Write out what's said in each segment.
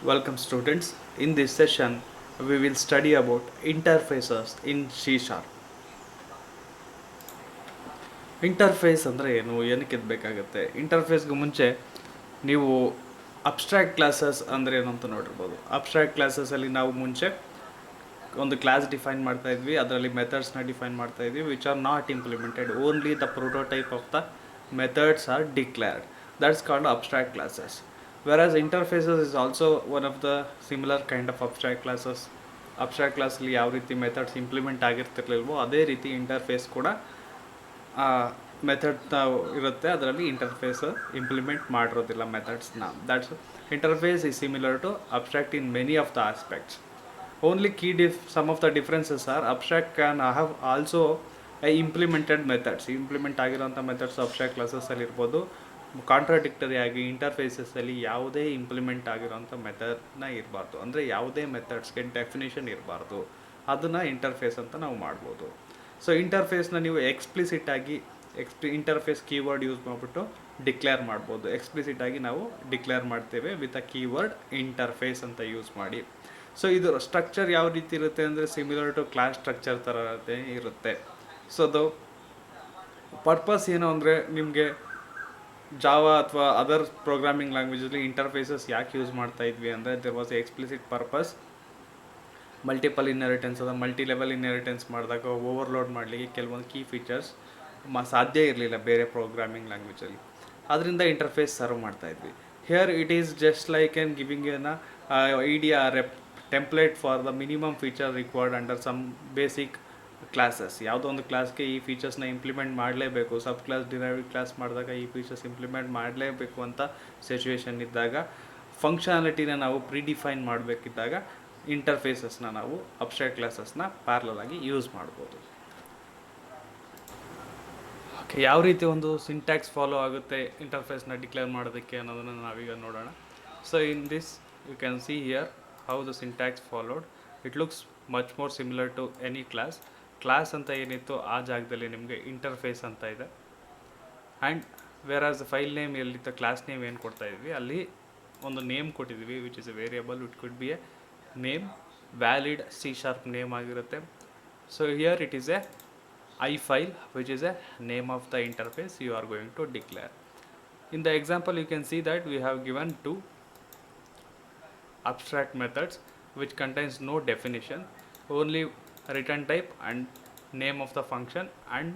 Welcome students. In this session, we will study about interfaces in C Sharp. Interface ಅಂದರೆ ಏನಕ್ಕೆ ಇದು ಬೇಕಾಗುತ್ತೆ? ಇಂಟರ್ಫೇಸ್ಗೆ ಮುಂಚೆ ನೀವು ಅಬ್ಸ್ಟ್ರಾಕ್ಟ್ ಕ್ಲಾಸಸ್ ಅಂದರೆ ಏನು ಅಂತ ನೋಡಿರ್ಬೋದು. ಅಬ್ಸ್ಟ್ರಾಕ್ಟ್ ಕ್ಲಾಸಸಲ್ಲಿ ನಾವು ಮುಂಚೆ ಒಂದು ಕ್ಲಾಸ್ ಡಿಫೈನ್ ಮಾಡ್ತಾ ಇದ್ವಿ, ಅದರಲ್ಲಿ ಮೆಥಡ್ಸ್ನ ಡಿಫೈನ್ ಮಾಡ್ತಾ ಇದ್ವಿ which are not implemented, only the prototype of the methods are declared. That's called abstract classes. Whereas interfaces is also one of the similar kind of abstract classes. Abstract ಕ್ಲಾಸಲ್ಲಿ ಯಾವ ರೀತಿ methods implement ಆಗಿರ್ತಿರ್ಲಿಲ್ವೋ ಅದೇ ರೀತಿ interface ಕೂಡ method ಇರುತ್ತೆ, ಅದರಲ್ಲಿ interface implement ಮಾಡಿರೋದಿಲ್ಲ ಮೆಥಡ್ಸ್ನ. That's interface is similar to abstract in many of the aspects. Only some of the differences are abstract can have also implemented methods. Implement ಆಗಿರೋಂಥ ಮೆಥಡ್ಸ್ ಅಬ್ಸ್ಟ್ರಾಕ್ಟ್ ಕ್ಲಾಸಸ್ಸಲ್ಲಿ ಇರ್ಬೋದು. ಕಾಂಟ್ರಾಡಿಕ್ಟರಿ ಆಗಿ ಇಂಟರ್ಫೇಸಸಲ್ಲಿ ಯಾವುದೇ ಇಂಪ್ಲಿಮೆಂಟ್ ಆಗಿರೋಂಥ ಮೆಥಡ್ನ ಇರಬಾರ್ದು, ಅಂದರೆ ಯಾವುದೇ ಮೆಥಡ್ಸ್ಗೆ ಡೆಫಿನೇಷನ್ ಇರಬಾರ್ದು, ಅದನ್ನು ಇಂಟರ್ಫೇಸ್ ಅಂತ ನಾವು ಮಾಡ್ಬೋದು. ಸೊ ಇಂಟರ್ಫೇಸ್ನ ನೀವು ಎಕ್ಸ್ಪ್ಲಿಸಿಟಾಗಿ ಇಂಟರ್ಫೇಸ್ ಕೀವರ್ಡ್ ಯೂಸ್ ಮಾಡಿಬಿಟ್ಟು ಡಿಕ್ಲೇರ್ ಮಾಡ್ಬೋದು. ಎಕ್ಸ್ಪ್ಲಿಸಿಟಾಗಿ ನಾವು ಡಿಕ್ಲೇರ್ ಮಾಡ್ತೇವೆ ವಿತ್ ಅ ಕೀವರ್ಡ್ ಇಂಟರ್ಫೇಸ್ ಅಂತ ಯೂಸ್ ಮಾಡಿ. ಸೊ ಇದು ಸ್ಟ್ರಕ್ಚರ್ ಯಾವ ರೀತಿ ಇರುತ್ತೆ ಅಂದರೆ ಸಿಮಿಲರ್ ಟು ಕ್ಲಾಸ್ ಸ್ಟ್ರಕ್ಚರ್ ಥರ ಇರುತ್ತೆ. ಸೊ ಅದು ಪರ್ಪಸ್ ಏನು ಅಂದರೆ ನಿಮಗೆ ಜಾವಾ ಅಥವಾ ಅದರ್ ಪ್ರೋಗ್ರಾಮಿಂಗ್ ಲ್ಯಾಂಗ್ವೇಜಲ್ಲಿ ಇಂಟರ್ಫೇಸಸ್ ಯಾಕೆ ಯೂಸ್ ಮಾಡ್ತಾ ಇದ್ವಿ ಅಂದರೆ there was explicit purpose. Multiple inheritance ಅದ ಮಲ್ಟಿ ಲೆವೆಲ್ ಇನ್ಹೆರಿಟೆನ್ಸ್ ಮಾಡಿದಾಗ ಓವರ್ಲೋಡ್ ಮಾಡಲಿಕ್ಕೆ ಕೆಲವೊಂದು ಕೀ ಫೀಚರ್ಸ್ ಸಾಧ್ಯ ಇರಲಿಲ್ಲ ಬೇರೆ ಪ್ರೋಗ್ರಾಮಿಂಗ್ ಲ್ಯಾಂಗ್ವೇಜಲ್ಲಿ, ಅದರಿಂದ ಇಂಟರ್ಫೇಸ್ ಸರ್ವ್ ಮಾಡ್ತಾ ಇದ್ವಿ. Here it is just like an giving an idea template for the minimum feature required under some basic classes. ಯಾವುದೋ ಒಂದು ಕ್ಲಾಸ್ಗೆ ಈ ಫೀಚರ್ಸ್ನ ಇಂಪ್ಲಿಮೆಂಟ್ ಮಾಡಲೇಬೇಕು, ಸಬ್ ಕ್ಲಾಸ್ ಡಿರೈವ್ಡ್ ಕ್ಲಾಸ್ ಮಾಡಿದಾಗ ಈ ಫೀಚರ್ಸ್ ಇಂಪ್ಲಿಮೆಂಟ್ ಮಾಡಲೇಬೇಕು ಅಂತ ಸಿಚುವೇಶನ್ ಇದ್ದಾಗ, ಫಂಕ್ಷನಾಲಿಟಿನ ನಾವು ಪ್ರಿಡಿಫೈನ್ ಮಾಡಬೇಕಿದ್ದಾಗ ಇಂಟರ್ಫೇಸಸ್ನ ನಾವು ಅಬ್ಸ್ಟ್ರಾಕ್ಟ್ ಕ್ಲಾಸಸ್ನ ಪ್ಯಾರಲಲ್ ಆಗಿ ಯೂಸ್ ಮಾಡ್ಬೋದು. ಓಕೆ, ಯಾವ ರೀತಿ ಒಂದು ಸಿಂಟ್ಯಾಕ್ಸ್ ಫಾಲೋ ಆಗುತ್ತೆ ಇಂಟರ್ಫೇಸ್ನ ಡಿಕ್ಲೇರ್ ಮಾಡೋದಕ್ಕೆ ಅನ್ನೋದನ್ನು ನಾವೀಗ ನೋಡೋಣ. So in this you can see here how the syntax followed. It looks much more similar to any class ಅಂತ ಏನಿತ್ತು ಆ ಜಾಗದಲ್ಲಿ ನಿಮಗೆ ಇಂಟರ್ಫೇಸ್ ಅಂತ ಇದೆ. And whereas the file name ಎಲ್ಲಿತ್ತು, ಕ್ಲಾಸ್ ನೇಮ್ ಏನು ಕೊಡ್ತಾ ಇದ್ವಿ ಅಲ್ಲಿ ಒಂದು ನೇಮ್ ಕೊಟ್ಟಿದ್ವಿ which is a variable. It could be a name, valid C# name ಆಗಿರುತ್ತೆ. So here it is a I file which is a name of the interface you are going to declare. In the example you can see that we have given two abstract methods which contains no definition, only return type and name of the function, and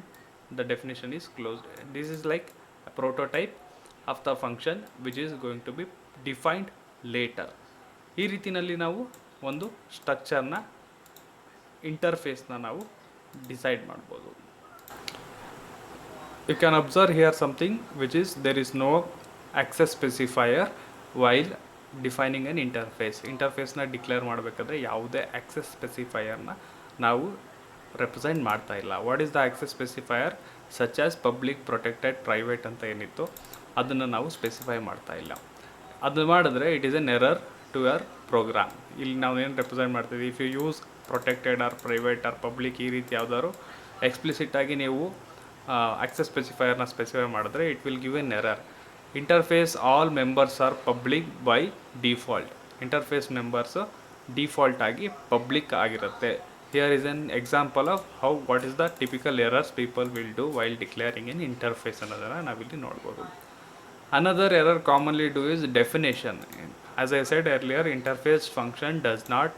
the definition is closed. This is like a prototype of the function which is going to be defined later. ಈ ರೀತಿಯಲ್ಲಿ ನಾವು ಒಂದು ಸ್ಟ್ರಕ್ಚರ್ನ ಇಂಟರ್ಫೇಸ್ನ ನಾವು decide ಮಾಡ್ಬೋದು. You can observe here something which is there is no access specifier while defining an interface. ಇಂಟರ್ಫೇಸ್ನ declare ಮಾಡಬೇಕಾದ್ರೆ ಯಾವುದೇ ಆಕ್ಸೆಸ್ ಸ್ಪೆಸಿಫೈಯರ್ನ ನಾವು ರೆಪ್ರೆಸೆಂಟ್ ಮಾಡ್ತಾ ಇಲ್ಲ. What is the access specifier? Such as public, protected, private ಅಂತ ಏನಿತ್ತು ಅದನ್ನು ನಾವು ಸ್ಪೆಸಿಫೈ ಮಾಡ್ತಾ ಇಲ್ಲ. ಅದು ಮಾಡಿದ್ರೆ it is an error to your program. ಇಲ್ಲಿ ನಾವು ಏನು ರೆಪ್ರೆಸೆಂಟ್ ಮಾಡ್ತೀವಿ, if you use protected or private or public ಈ ರೀತಿ ಯಾವುದಾದ್ರು ಎಕ್ಸ್ಪ್ಲಿಸಿಟಾಗಿ ನೀವು ಆಕ್ಸೆಸ್ ಸ್ಪೆಸಿಫೈಯರ್ನ ಸ್ಪೆಸಿಫೈ ಮಾಡಿದ್ರೆ it will give an error. Interface all members are public by default. Interface members default ಆಗಿ ಪಬ್ಲಿಕ್ ಆಗಿರುತ್ತೆ. Here is an example of how what is the typical errors people will do while declaring an interface ಅನ್ನೋದನ್ನು ನಾವಿಲ್ಲಿ ನೋಡ್ಬೋದು. Another error commonly do is definition. As I said earlier, interface function does not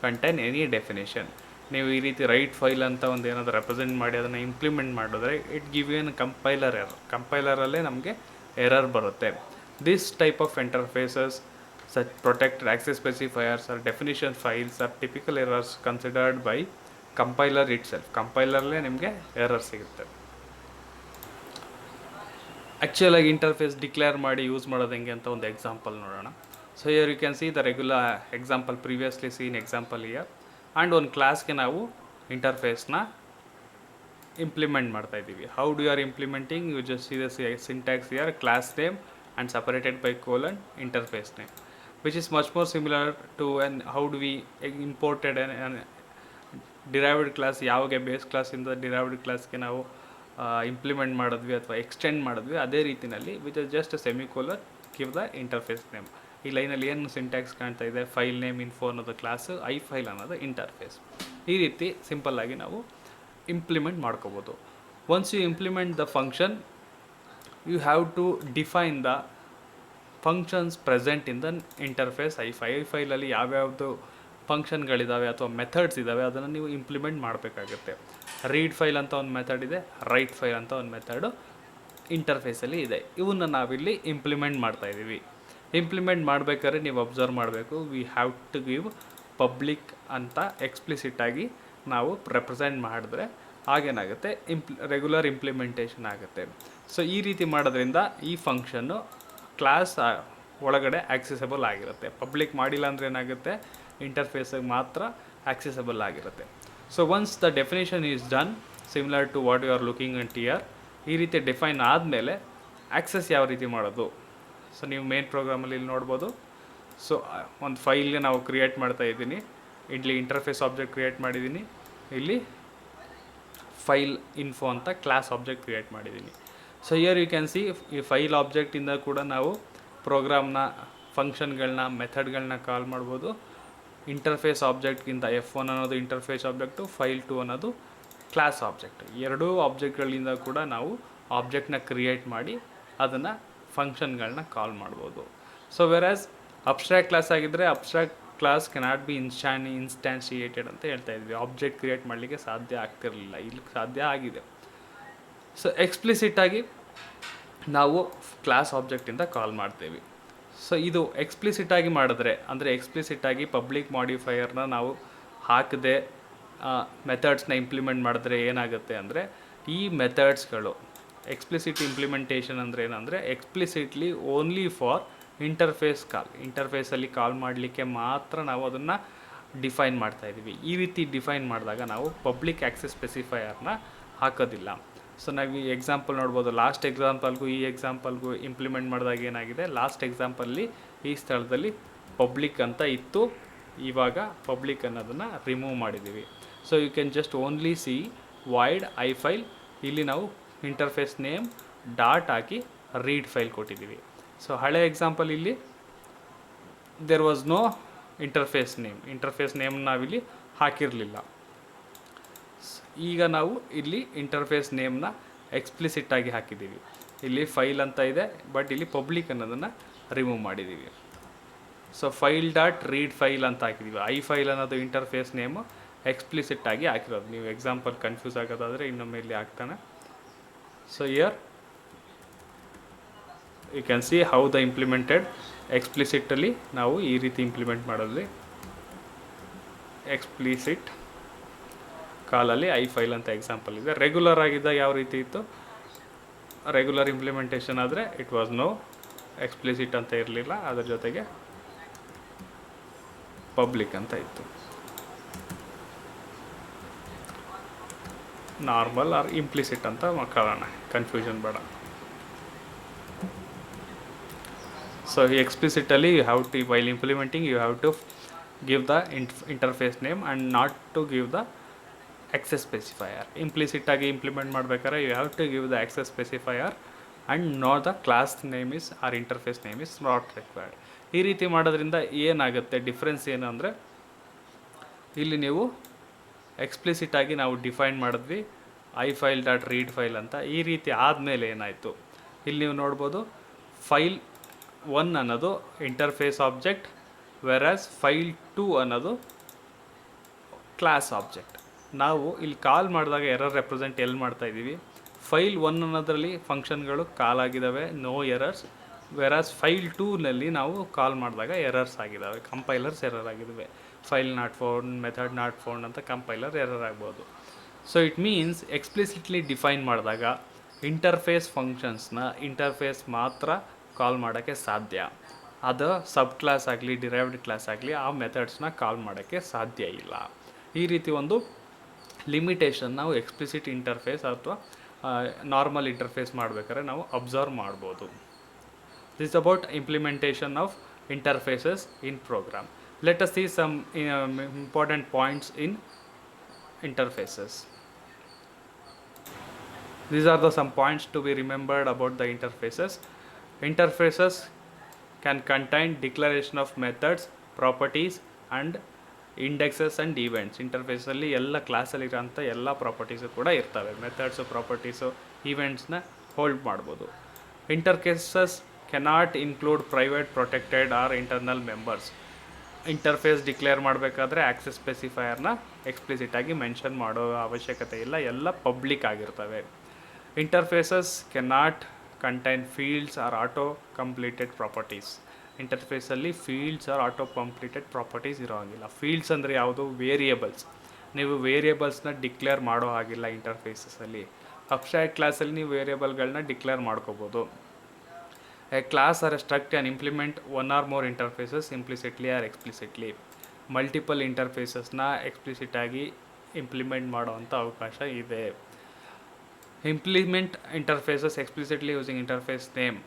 contain any definition. ನೀವು ಈ ರೀತಿ right file ಅಂತ ಒಂದು ಏನಾದರೂ represent ಮಾಡಿ ಅದನ್ನು ಇಂಪ್ಲಿಮೆಂಟ್ ಮಾಡಿದ್ರೆ it give an compiler error. ಕಂಪೈಲರಲ್ಲೇ ನಮಗೆ ಎರರ್ ಬರುತ್ತೆ. This type of interfaces such protected access specifiers are definition files are typical errors considered by compiler itself. ಕಂಪೈಲರ್ಲೇ ನಿಮಗೆ ಎರರ್ ಸಿಗುತ್ತೆ. ಆ್ಯಕ್ಚುಲಾಗಿ ಇಂಟರ್ಫೇಸ್ ಡಿಕ್ಲೇರ್ ಮಾಡಿ ಯೂಸ್ ಮಾಡೋದು ಹೆಂಗೆ ಅಂತ ಒಂದು ಎಕ್ಸಾಂಪಲ್ ನೋಡೋಣ. So here you can see the regular example previously seen example here. And ಒಂದು ಕ್ಲಾಸ್ಗೆ ನಾವು ಇಂಟರ್ಫೇಸ್ನ ಇಂಪ್ಲಿಮೆಂಟ್ ಮಾಡ್ತಾ ಇದ್ದೀವಿ. How do you are implementing? You just see the syntax here, class name and separated by colon interface name, which is much more similar to an how do we imported an derived class. ಯಾವಾಗ base ಕ್ಲಾಸಿಂದ derived ಕ್ಲಾಸ್ಗೆ ನಾವು implement ಮಾಡಿದ್ವಿ ಅಥವಾ extend ಮಾಡಿದ್ವಿ, ಅದೇ ರೀತಿಯಲ್ಲಿ with just semicolon give the interface name. ಈ ಲೈನಲ್ಲಿ ಏನು ಸಿಂಟ್ಯಾಕ್ಸ್ ಕಾಣ್ತಾ ಇದೆ, ಫೈಲ್ ನೇಮ್ ಇನ್ಫೋ ಅನ್ನೋದು ಕ್ಲಾಸು, ಐ ಫೈಲ್ ಅನ್ನೋದು ಇಂಟರ್ಫೇಸ್. ಈ ರೀತಿ ಸಿಂಪಲ್ಲಾಗಿ ನಾವು ಇಂಪ್ಲಿಮೆಂಟ್ ಮಾಡ್ಕೋಬೋದು. Once you implement the function, you have to define the functions present in the interface I ಫೈಲಲ್ಲಿ ಯಾವ್ಯಾವುದು ಫಂಕ್ಷನ್ಗಳಿದ್ದಾವೆ ಅಥವಾ ಮೆಥಡ್ಸ್ ಇದ್ದಾವೆ ಅದನ್ನು ನೀವು ಇಂಪ್ಲಿಮೆಂಟ್ ಮಾಡಬೇಕಾಗುತ್ತೆ. ರೀಡ್ ಫೈಲ್ ಅಂತ ಒಂದು ಮೆಥಡ್ ಇದೆ, ರೈಟ್ ಫೈಲ್ ಅಂತ ಒಂದು ಮೆಥಡು ಇಂಟರ್ಫೇಸಲ್ಲಿ ಇದೆ. ಇವನ್ನ ನಾವಿಲ್ಲಿ ಇಂಪ್ಲಿಮೆಂಟ್ ಮಾಡ್ತಾಯಿದ್ದೀವಿ. ಇಂಪ್ಲಿಮೆಂಟ್ ಮಾಡಬೇಕಾದ್ರೆ ನೀವು ಅಬ್ಸರ್ವ್ ಮಾಡಬೇಕು, we have to give public ಅಂತ ಎಕ್ಸ್ಪ್ಲಿಸಿಟಾಗಿ ನಾವು ರೆಪ್ರೆಸೆಂಟ್ ಮಾಡಿದ್ರೆ ಆಗೇನಾಗುತ್ತೆ, ರೆಗ್ಯುಲರ್ ಇಂಪ್ಲಿಮೆಂಟೇಷನ್ ಆಗುತ್ತೆ. ಸೊ ಈ ರೀತಿ ಮಾಡೋದ್ರಿಂದ ಈ ಫಂಕ್ಷನ್ನು ಕ್ಲಾಸ್ ಒಳಗಡೆ ಆಕ್ಸೆಸಬಲ್ ಆಗಿರುತ್ತೆ. ಪಬ್ಲಿಕ್ ಮಾಡಿಲ್ಲ ಅಂದರೆ ಏನಾಗುತ್ತೆ, ಇಂಟರ್ಫೇಸಿಗೆ ಮಾತ್ರ ಆಕ್ಸೆಸಬಲ್ ಆಗಿರುತ್ತೆ. So once the definition is done similar to what you are looking at here, ಈ ರೀತಿ ಡಿಫೈನ್ ಆದಮೇಲೆ ಆಕ್ಸೆಸ್ ಯಾವ ರೀತಿ ಮಾಡೋದು. ಸೊ ನೀವು ಮೇನ್ ಪ್ರೋಗ್ರಾಮಲ್ಲಿ ಇಲ್ಲಿ ನೋಡ್ಬೋದು. ಸೊ ಒಂದು ಫೈಲ್ಗೆ ನಾವು ಕ್ರಿಯೇಟ್ ಮಾಡ್ತಾ ಇದ್ದೀನಿ, ಇಲ್ಲಿ ಇಂಟರ್ಫೇಸ್ ಆಬ್ಜೆಕ್ಟ್ ಕ್ರಿಯೇಟ್ ಮಾಡಿದ್ದೀನಿ, ಇಲ್ಲಿ ಫೈಲ್ ಇನ್ಫೋ ಅಂತ ಕ್ಲಾಸ್ ಆಬ್ಜೆಕ್ಟ್ ಕ್ರಿಯೇಟ್ ಮಾಡಿದ್ದೀನಿ. So here you can see ಈ ಫೈಲ್ ಆಬ್ಜೆಕ್ಟಿಂದ ಕೂಡ ನಾವು ಪ್ರೋಗ್ರಾಮ್ನ ಫಂಕ್ಷನ್ಗಳನ್ನ ಮೆಥಡ್ಗಳನ್ನ ಕಾಲ್ ಮಾಡ್ಬೋದು. ಇಂಟರ್ಫೇಸ್ ಆಬ್ಜೆಕ್ಟ್ಗಿಂತ F1 ಅನ್ನೋದು ಇಂಟರ್ಫೇಸ್ ಆಬ್ಜೆಕ್ಟು, ಫೈಲ್ 2 ಅನ್ನೋದು ಕ್ಲಾಸ್ ಆಬ್ಜೆಕ್ಟ್. ಎರಡೂ ಆಬ್ಜೆಕ್ಟ್ಗಳಿಂದ ಕೂಡ ನಾವು ಆಬ್ಜೆಕ್ಟ್ನ ಕ್ರಿಯೇಟ್ ಮಾಡಿ ಅದನ್ನು ಫಂಕ್ಷನ್ಗಳನ್ನ ಕಾಲ್ ಮಾಡ್ಬೋದು. ಸೊ ವೆರಾಸ್ ಅಬ್ಸ್ಟ್ರಾಕ್ಟ್ ಕ್ಲಾಸ್ ಆಗಿದ್ದರೆ ಅಬ್ಸ್ಟ್ರಾಕ್ಟ್ ಕ್ಲಾಸ್ ಕೆನಾಟ್ ಬಿ ಇನ್ಸ್ಟ್ಯಾನ್ಶಿಯೇಟೆಡ್ ಅಂತ ಹೇಳ್ತಾ ಇದ್ವಿ. ಆಬ್ಜೆಕ್ಟ್ ಕ್ರಿಯೇಟ್ ಮಾಡಲಿಕ್ಕೆ ಸಾಧ್ಯ ಆಗ್ತಿರಲಿಲ್ಲ, ಇಲ್ಲಿ ಸಾಧ್ಯ ಆಗಿದೆ. ಸೊ ಎಕ್ಸ್ಪ್ಲಿಸಿಟಾಗಿ ನಾವು ಕ್ಲಾಸ್ ಆಬ್ಜೆಕ್ಟಿಂದ ಕಾಲ್ ಮಾಡ್ತೇವೆ. ಸೊ ಇದು ಎಕ್ಸ್ಪ್ಲಿಸಿಟಾಗಿ ಮಾಡಿದ್ರೆ, ಅಂದರೆ ಎಕ್ಸ್ಪ್ಲಿಸಿಟಾಗಿ ಪಬ್ಲಿಕ್ ಮಾಡಿಫೈಯರ್ನ ನಾವು ಹಾಕದೆ ಮೆಥಡ್ಸ್ನ ಇಂಪ್ಲಿಮೆಂಟ್ ಮಾಡಿದ್ರೆ ಏನಾಗುತ್ತೆ ಅಂದರೆ, ಈ ಮೆಥಡ್ಸ್ಗಳು ಎಕ್ಸ್ಪ್ಲಿಸಿಟ್ ಇಂಪ್ಲಿಮೆಂಟೇಷನ್ ಅಂದರೆ ಏನಂದರೆ ಎಕ್ಸ್ಪ್ಲಿಸಿಟ್ಲಿ ಓನ್ಲಿ ಫಾರ್ ಇಂಟರ್ಫೇಸ್ ಕಾಲ್, ಇಂಟರ್ಫೇಸಲ್ಲಿ ಕಾಲ್ ಮಾಡಲಿಕ್ಕೆ ಮಾತ್ರ ನಾವು ಅದನ್ನು ಡಿಫೈನ್ ಮಾಡ್ತಾಯಿದ್ದೀವಿ. ಈ ರೀತಿ ಡಿಫೈನ್ ಮಾಡಿದಾಗ ನಾವು ಪಬ್ಲಿಕ್ ಆಕ್ಸೆಸ್ ಸ್ಪೆಸಿಫೈಯರ್ನ ಹಾಕೋದಿಲ್ಲ. ಸೊ ನಾವು ಈ ಎಕ್ಸಾಂಪಲ್ ನೋಡ್ಬೋದು, ಲಾಸ್ಟ್ ಎಕ್ಸಾಂಪಲ್ಗೂ ಈ ಎಕ್ಸಾಂಪಲ್ಗೂ ಇಂಪ್ಲಿಮೆಂಟ್ ಮಾಡಿದಾಗ ಏನಾಗಿದೆ, ಲಾಸ್ಟ್ ಎಕ್ಸಾಂಪಲ್ಲಿ ಈ ಸ್ಥಳದಲ್ಲಿ ಪಬ್ಲಿಕ್ ಅಂತ ಇತ್ತು, ಇವಾಗ ಪಬ್ಲಿಕ್ ಅನ್ನೋದನ್ನು ರಿಮೂವ್ ಮಾಡಿದ್ದೀವಿ. So you can just only see void I file, ಇಲ್ಲಿ ನಾವು ಇಂಟರ್ಫೇಸ್ ನೇಮ್ ಡಾಟ್ ಹಾಕಿ ರೀಡ್ ಫೈಲ್ ಕೊಟ್ಟಿದ್ದೀವಿ. ಸೊ ಹಳೆ ಎಕ್ಸಾಂಪಲ್ ಇಲ್ಲಿ there was no interface name ನಾವಿಲ್ಲಿ ಹಾಕಿರಲಿಲ್ಲ. ಈಗ ನಾವು ಇಲ್ಲಿ ಇಂಟರ್ಫೇಸ್ ನೇಮ್ನ ಎಕ್ಸ್ಪ್ಲಿಸಿಟಾಗಿ ಹಾಕಿದ್ದೀವಿ. ಇಲ್ಲಿ ಫೈಲ್ ಅಂತ ಇದೆ, ಬಟ್ ಇಲ್ಲಿ ಪಬ್ಲಿಕ್ ಅನ್ನೋದನ್ನು ರಿಮೂವ್ ಮಾಡಿದ್ದೀವಿ. So file dot read file ಅಂತ ಹಾಕಿದ್ದೀವಿ. ಐ ಫೈಲ್ ಅನ್ನೋದು ಇಂಟರ್ಫೇಸ್ ನೇಮು ಎಕ್ಸ್ಪ್ಲಿಸಿಟಾಗಿ ಹಾಕಿರೋದು. ನೀವು ಎಕ್ಸಾಂಪಲ್ ಕನ್ಫ್ಯೂಸ್ ಆಗೋದಾದರೆ ಇನ್ನೊಮ್ಮೆ ಇಲ್ಲಿ ಹಾಕ್ತಾನೆ. So here you can see how the implemented ಎಕ್ಸ್ಪ್ಲಿಸಿಟಲ್ಲಿ ನಾವು ಈ ರೀತಿ ಇಂಪ್ಲಿಮೆಂಟ್ ಮಾಡೋದ್ವಿ. ಎಕ್ಸ್ಪ್ಲಿಸಿಟ್ ಕಾಲಲ್ಲಿ ಐ ಫೈಲ್ ಅಂತ ಎಕ್ಸಾಂಪಲ್ ಇದೆ. ರೆಗ್ಯುಲರ್ ಆಗಿದ್ದಾಗ ಯಾವ ರೀತಿ ಇತ್ತು, ರೆಗ್ಯುಲರ್ ಇಂಪ್ಲಿಮೆಂಟೇಷನ್ ಆದರೆ ಇಟ್ ವಾಸ್ ನೋ ಎಕ್ಸ್ಪ್ಲಿಸಿಟ್ ಅಂತ ಇರಲಿಲ್ಲ, ಅದರ ಜೊತೆಗೆ ಪಬ್ಲಿಕ್ ಅಂತ ಇತ್ತು. ನಾರ್ಮಲ್ ಆರ್ ಇಂಪ್ಲಿಸಿಟ್ ಅಂತ ಮಕ್ಕಳೋಣ, ಕನ್ಫ್ಯೂಷನ್ ಬೇಡ. ಸೊ ಈ ಎಕ್ಸ್ಪ್ಲಿಸಿಟಲ್ಲಿ you have to, while implementing you have to give the interface name and not to give the access specifier. ಇಂಪ್ಲಿಸಿಟಾಗಿ ಇಂಪ್ಲಿಮೆಂಟ್ ಮಾಡಬೇಕಾದ್ರೆ you have to give the access specifier and not the class name is or interface name is not required. ಈ ರೀತಿ ಮಾಡೋದ್ರಿಂದ ಏನಾಗುತ್ತೆ, difference ಏನು ಅಂದರೆ, ಇಲ್ಲಿ ನೀವು ಎಕ್ಸ್ಪ್ಲಿಸಿಟಾಗಿ ನಾವು ಡಿಫೈನ್ ಮಾಡಿದ್ವಿ I file dot read file ಅಂತ. ಈ ರೀತಿ ಆದಮೇಲೆ ಏನಾಯಿತು, ಇಲ್ಲಿ ನೀವು ನೋಡ್ಬೋದು ಫೈಲ್ 1 ಅನ್ನೋದು ಇಂಟರ್ಫೇಸ್ ಆಬ್ಜೆಕ್ಟ್, ವೆರಾಸ್ ಫೈಲ್ 2 ಅನ್ನೋದು ಕ್ಲಾಸ್ ಆಬ್ಜೆಕ್ಟ್. ನಾವು ಇಲ್ಲಿ ಕಾಲ್ ಮಾಡಿದಾಗ ಎರರ್ ರೆಪ್ರೆಸೆಂಟ್ ಎಲ್ಲಿ ಮಾಡ್ತಾಯಿದ್ದೀವಿ, ಫೈಲ್ 1 ಅನ್ನೋದರಲ್ಲಿ ಫಂಕ್ಷನ್ಗಳು ಕಾಲ್ ಆಗಿದ್ದಾವೆ, ನೋ ಎರರ್ಸ್. ವೆರಾಸ್ ಫೈಲ್ 2ನಲ್ಲಿ ನಾವು ಕಾಲ್ ಮಾಡಿದಾಗ ಎರರ್ಸ್ ಆಗಿದ್ದಾವೆ, ಕಂಪೈಲರ್ಸ್ ಎರರ್ ಆಗಿದ್ದಾವೆ. File not found, method not found ಅಂತ ಕಂಪೈಲರ್ ಎರರ್ ಆಗ್ಬೋದು. So it means explicitly define ಮಾಡಿದಾಗ ಇಂಟರ್ಫೇಸ್ ಫಂಕ್ಷನ್ಸ್ನ ಇಂಟರ್ಫೇಸ್ ಮಾತ್ರ ಕಾಲ್ ಮಾಡೋಕ್ಕೆ ಸಾಧ್ಯ. ಅದು ಸಬ್ ಕ್ಲಾಸ್ ಆಗಲಿ ಡಿರೈವ್ಡ್ ಕ್ಲಾಸ್ ಆಗಲಿ ಆ ಮೆಥಡ್ಸ್ನ ಕಾಲ್ ಮಾಡೋಕ್ಕೆ ಸಾಧ್ಯ ಇಲ್ಲ. ಈ ರೀತಿ ಒಂದು ಲಿಮಿಟೇಷನ್ ನಾವು ಎಕ್ಸ್ಪ್ಲಿಸಿಟ್ ಇಂಟರ್ಫೇಸ್ ಅಥವಾ ನಾರ್ಮಲ್ ಇಂಟರ್ಫೇಸ್ ಮಾಡಬೇಕಾದ್ರೆ ನಾವು ಅಬ್ಸರ್ವ್ ಮಾಡ್ಬೋದು. This is about implementation of interfaces in program. Let us see some important points in interfaces. These are some points to be remembered about the interfaces. Interfaces can contain declaration of methods, properties and indexes and events. ಇಂಟರ್ಫೇಸಲ್ಲಿ ಎಲ್ಲ ಕ್ಲಾಸಲ್ಲಿರೋಂಥ ಎಲ್ಲ properties ಕೂಡ ಇರ್ತವೆ. Methods, properties, ಈವೆಂಟ್ಸ್ನ hold ಮಾಡ್ಬೋದು. Interfaces cannot include private, protected or internal members. Interface declare ಮಾಡಬೇಕಾದ್ರೆ access ಸ್ಪೆಸಿಫೈಯರ್ನ ಎಕ್ಸ್ಪ್ಲಿಸಿಟಾಗಿ ಮೆನ್ಷನ್ ಮಾಡೋ ಅವಶ್ಯಕತೆ ಇಲ್ಲ, ಎಲ್ಲ ಪಬ್ಲಿಕ್ ಆಗಿರ್ತವೆ. Interfaces cannot contain fields or auto completed properties. ಇಂಟರ್ಫೇಸಲ್ಲಿ fields or auto completed properties ಇರೋ ಹಾಗಿಲ್ಲ. ಫೀಲ್ಡ್ಸ್ ಅಂದರೆ ಯಾವುದು? ವೇರಿಯೇಬಲ್ಸ್. ನೀವು ವೇರಿಯೇಬಲ್ಸ್ನ ಡಿಕ್ಲೇರ್ ಮಾಡೋ ಹಾಗಿಲ್ಲ ಇಂಟರ್ಫೇಸಸಲ್ಲಿ. ಅಬ್ಸ್ಟ್ರಾಕ್ಟ್ ಕ್ಲಾಸಲ್ಲಿ ನೀವು ವೇರಿಯೇಬಲ್ಗಳನ್ನ ಡಿಕ್ಲೇರ್ ಮಾಡ್ಕೋಬೋದು. A class or a struct can implement one or more interfaces implicitly or explicitly. Multiple ಇಂಟರ್ಫೇಸಸ್ನ ಎಕ್ಸ್ಪ್ಲಿಸಿಟ್ ಆಗಿ ಇಂಪ್ಲಿಮೆಂಟ್ ಮಾಡೋವಂಥ ಅವಕಾಶ ಇದೆ. Implement interfaces explicitly using interface name.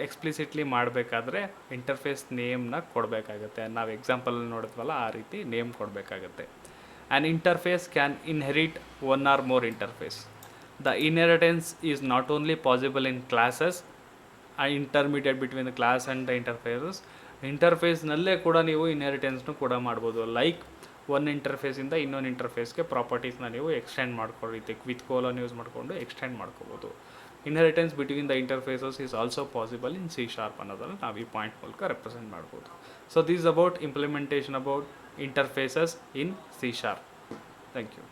Explicitly ಮಾಡಬೇಕಾದ್ರೆ ಇಂಟರ್ಫೇಸ್ ನೇಮ್ನ ಕೊಡಬೇಕಾಗತ್ತೆ. ನಾವು ಎಕ್ಸಾಂಪಲಲ್ಲಿ ನೋಡಿದ್ವಲ್ಲ ಆ ರೀತಿ ನೇಮ್ ಕೊಡಬೇಕಾಗತ್ತೆ. An interface can inherit one or more interface. The inheritance is not only possible in classes, intermediate between the class and the interfaces. ಇಂಟರ್ಫೇಸ್ನಲ್ಲೇ ಕೂಡ ನೀವು ಇನ್ಹೆರಿಟೆನ್ಸ್ನು ಕೂಡ ಮಾಡ್ಬೋದು. ಲೈಕ್ ಒಂದು ಇಂಟರ್ಫೇಸಿಂದ ಇನ್ನೊಂದು ಇಂಟರ್ಫೇಸ್ಗೆ ಪ್ರಾಪರ್ಟೀಸ್ನ ನೀವು ಎಕ್ಸ್ಟೆಂಡ್ ಮಾಡ್ಕೊಳ್ಳಿ, ವಿತ್ ಕೋಲನ್ ಯೂಸ್ ಮಾಡಿಕೊಂಡು ಎಕ್ಸ್ಟೆಂಡ್ ಮಾಡ್ಕೋಬೋದು. Inheritance between the interfaces is also possible in C# ಅನ್ನೋದನ್ನು ನಾವು ಈ ಪಾಯಿಂಟ್ ಮೂಲಕ ರೆಪ್ರೆಸೆಂಟ್ ಮಾಡ್ಬೋದು. So this about implementation about interfaces in C#. Thank you.